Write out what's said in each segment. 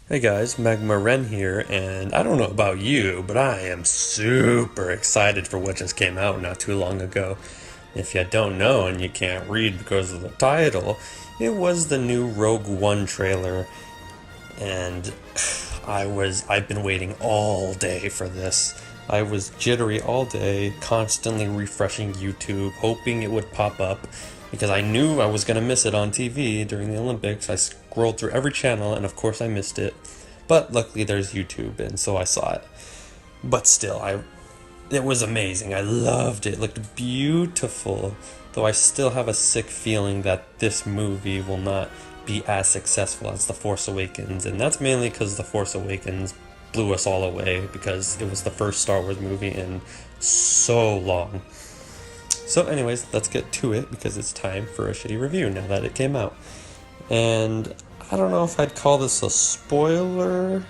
Hey guys, Magma Ren here, and I don't know about you, but I am super excited for what just came out not too long ago. If you don't know and you can't read because of the title, it was the new Rogue One trailer, and I've been waiting all day for this. I was jittery all day, constantly refreshing YouTube, hoping it would pop up because I knew I was going to miss it on TV during the Olympics. I scrolled through every channel and of course I missed it. But luckily there's YouTube and so I saw it. But still, it was amazing. I loved it. It looked beautiful. Though I still have a sick feeling that this movie will not be as successful as The Force Awakens, and that's mainly because The Force Awakens blew us all away because it was the first Star Wars movie in so long. So anyways, let's get to it because it's time for a shitty review now that it came out. And I don't know if I'd call this a spoiler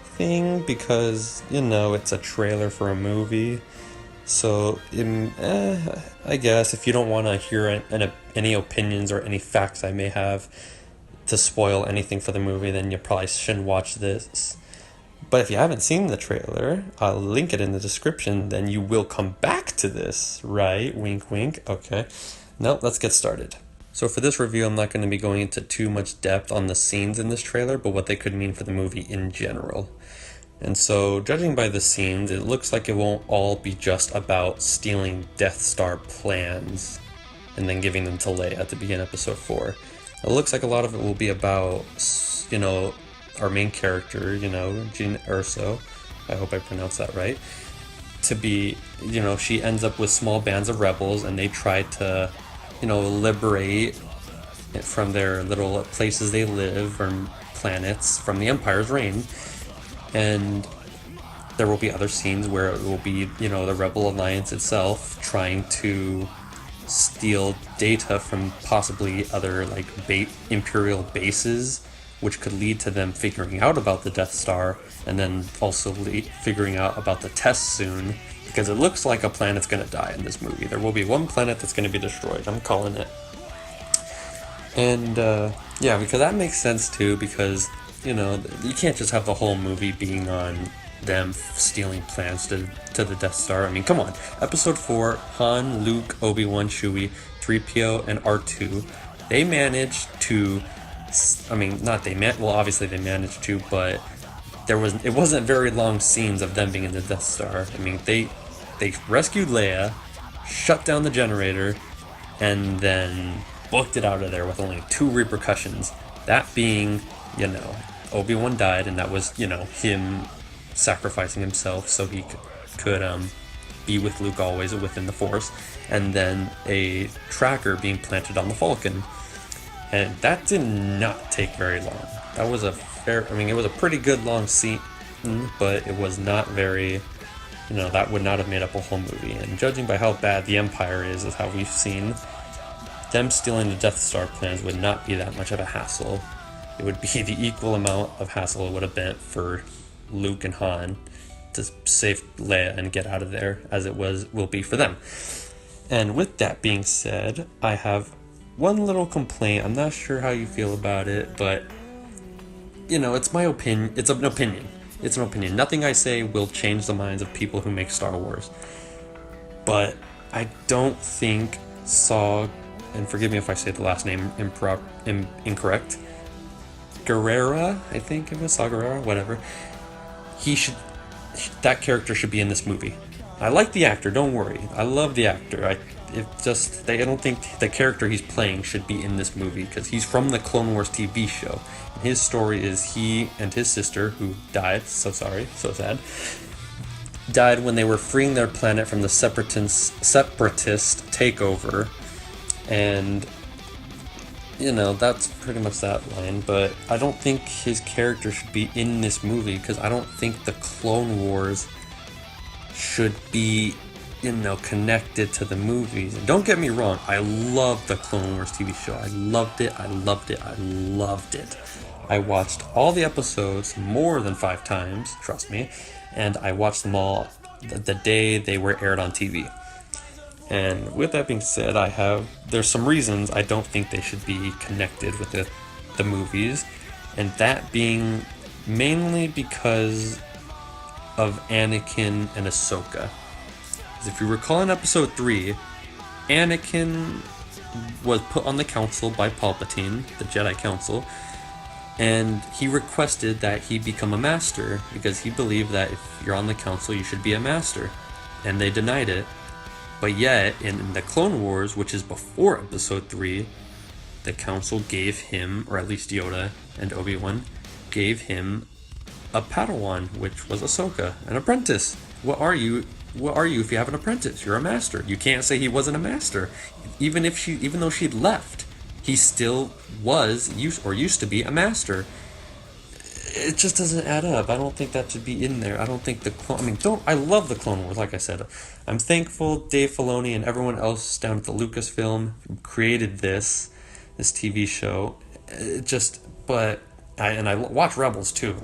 thing because, it's a trailer for a movie. So, I guess if you don't want to hear any opinions or any facts I may have to spoil anything for the movie, then you probably shouldn't watch this. But if you haven't seen the trailer, I'll link it in the description, then you will come back to this, right? Wink, wink. Okay. Now, let's get started. So for this review, I'm not going to be going into too much depth on the scenes in this trailer, but what they could mean for the movie in general. And so, judging by the scenes, it looks like it won't all be just about stealing Death Star plans and then giving them to Leia to begin episode 4. It looks like a lot of it will be about, our main character, Jyn Erso, I hope I pronounced that right, to be, she ends up with small bands of rebels and they try to, liberate it from their little places they live or planets from the Empire's reign. And there will be other scenes where it will be, the Rebel Alliance itself trying to steal data from possibly other, Imperial bases, which could lead to them figuring out about the Death Star, and then also figuring out about the test soon, because it looks like a planet's going to die in this movie. There will be one planet that's going to be destroyed. I'm calling it. And, because that makes sense, too, because you can't just have the whole movie being on them stealing plans to the Death Star. I mean, come on. Episode 4, Han, Luke, Obi-Wan, Chewie, 3PO, and R2, they managed to... obviously they managed to, but it wasn't very long scenes of them being in the Death Star. I mean, they rescued Leia, shut down the generator, and then booked it out of there with only 2 repercussions. That being, Obi-Wan died, and that was, him sacrificing himself so he could be with Luke always within the Force, and then a tracker being planted on the Falcon. And that did not take very long. That was it was a pretty good long scene, but it was not very, that would not have made up a whole movie. And judging by how bad the Empire is how we've seen, them stealing the Death Star plans would not be that much of a hassle. It would be the equal amount of hassle it would have been for Luke and Han to save Leia and get out of there as it will be for them. And with that being said, I have one little complaint. I'm not sure how you feel about it, but it's my opinion. It's an opinion. It's an opinion. Nothing I say will change the minds of people who make Star Wars. But I don't think Saw, and forgive me if I say the last name incorrect, Gerrera, I think it was Saw Gerrera, whatever. That character should be in this movie. I like the actor, don't worry. I love the actor. I don't think the character he's playing should be in this movie because he's from the Clone Wars TV show. And his story is he and his sister, who died, so sorry, so sad, died when they were freeing their planet from the separatist takeover. And that's pretty much that line, but I don't think his character should be in this movie because I don't think the Clone Wars should be, connected to the movies. And don't get me wrong, I love the Clone Wars TV show. I loved it. I watched all the episodes more than 5 times, trust me, and I watched them all the day they were aired on TV. And with that being said, there's some reasons I don't think they should be connected with the movies, and that being mainly because of Anakin and Ahsoka. If you recall in episode 3, Anakin was put on the council by Palpatine, the Jedi Council, and he requested that he become a master because he believed that if you're on the council, you should be a master. And they denied it. But yet, in the Clone Wars, which is before episode 3, the council gave him, or at least Yoda and Obi-Wan, gave him a Padawan, which was Ahsoka, an apprentice. What are you if you have an apprentice? You're a master. You can't say he wasn't a master. Even though she'd left, he still used to be a master. It just doesn't add up. I don't think that should be in there. I don't think I love the Clone Wars, like I said. I'm thankful Dave Filoni and everyone else down at the Lucasfilm who created this TV show. I watch Rebels too.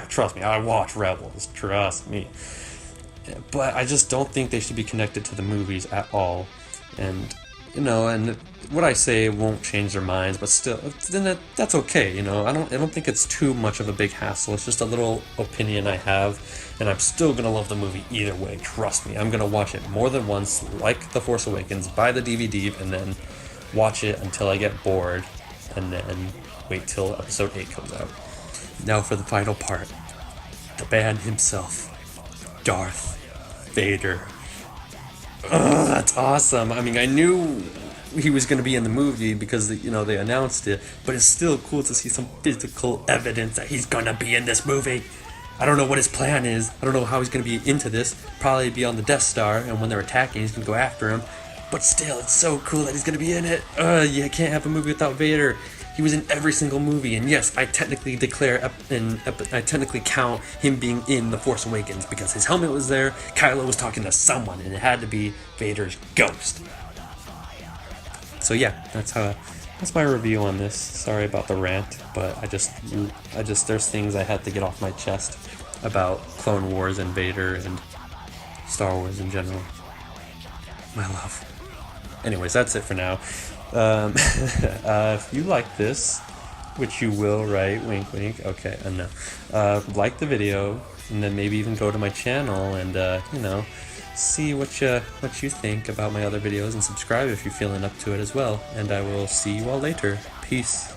Trust me, I watch Rebels. Trust me. But I just don't think they should be connected to the movies at all. And what I say won't change their minds, but still, then that's okay. I don't think it's too much of a big hassle. It's just a little opinion I have, and I'm still gonna love the movie either way. Trust me, I'm gonna watch it more than once, like The Force Awakens, buy the DVD, and then watch it until I get bored, and then wait till episode 8 comes out. Now for the final part, the man himself, Darth Vader. Oh, that's awesome. I knew he was going to be in the movie because they announced it, but it's still cool to see some physical evidence that he's going to be in this movie. I don't know what his plan is. I don't know how he's going to be into this. Probably be on the Death Star, and when they're attacking, he's going to go after him. But still, it's so cool that he's going to be in it. You can't have a movie without Vader. He was in every single movie, and yes, I technically count him being in The Force Awakens because his helmet was there, Kylo was talking to someone, and it had to be Vader's ghost. So yeah, that's my review on this. Sorry about the rant, but I just there's things I had to get off my chest about Clone Wars and Vader and Star Wars in general. My love. Anyways, that's it for now. If you like this, which you will, right? Wink, wink. Okay, no. Like the video, and then maybe even go to my channel and see what you think about my other videos, and subscribe if you're feeling up to it as well. And I will see you all later. Peace.